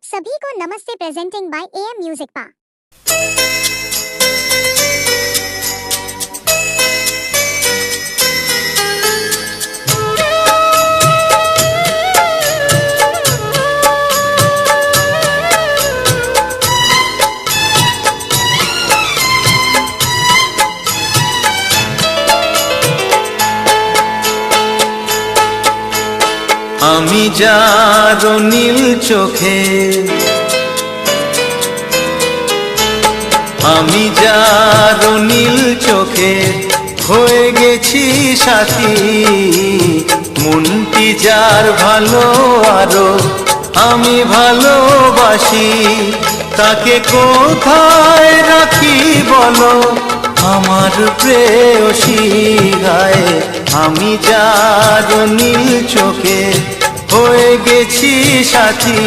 आप सभी को नमस्ते प्रेजेंटिंग बाय एएम म्यूजिक पा। আমি যার নীল চোখে, আমি যার নীল চোখে হয়ে গেছি সাথী। মনটি যার ভালো আরো আমি ভালোবাসি, তাকে কোথায় রাখি বলো আমার প্রেয়সী গায়ে। আমি যার নীল চোখে হয়ে গেছি সাথী,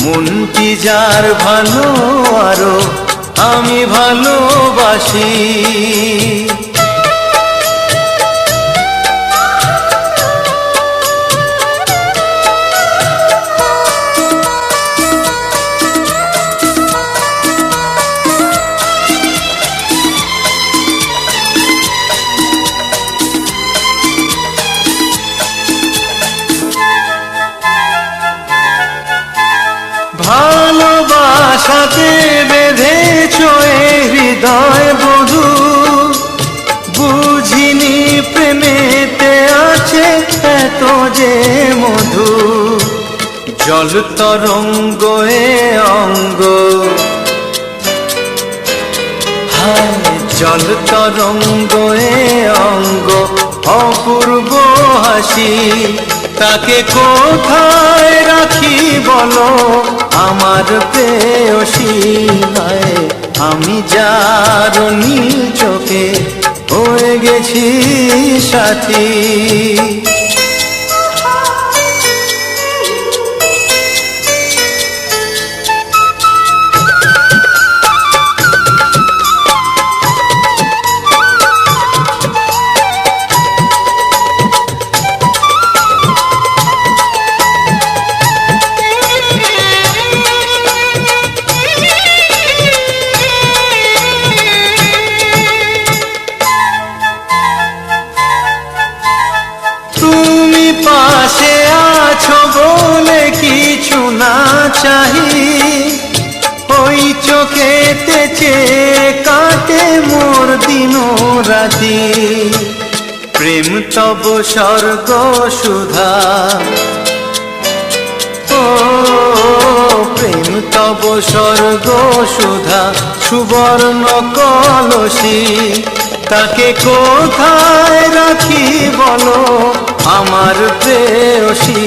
মনটি যার ভালো আরো আমি ভালোবাসি। ভালোবাসাতে বেঁধেছ হৃদয় বধূ, বুঝিনি প্রেমেতে আছে এত যে মধু। জল তরঙ্গ এ অঙ্গ, হায় জল তরঙ্গ এ অঙ্গ অপূর্ব হাসি। তাকে কোথায় রাখি বলো আমার প্রেয়সী গায়ে। আমি যার নীল চোখে হয়ে গেছি সাথী। পাশে আছো বলে কিছু না চাহি, ওই চোখেতে চেয়ে কাটে মোর দিন রাতি। প্রেম তব স্বর্গ সুধা, ও প্রেম তব স্বর্গ সুধা সুবর্ণ কলসী। তাকে কোথায় রাখি বলো আমার প্রেয়সী।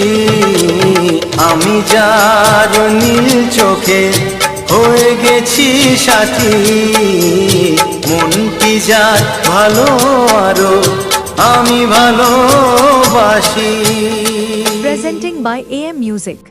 আমি যার নীল চোখে হয়ে গেছি সাথী, মনটি যার ভালো আরো আমি ভালোবাসি। Presenting by AM Music।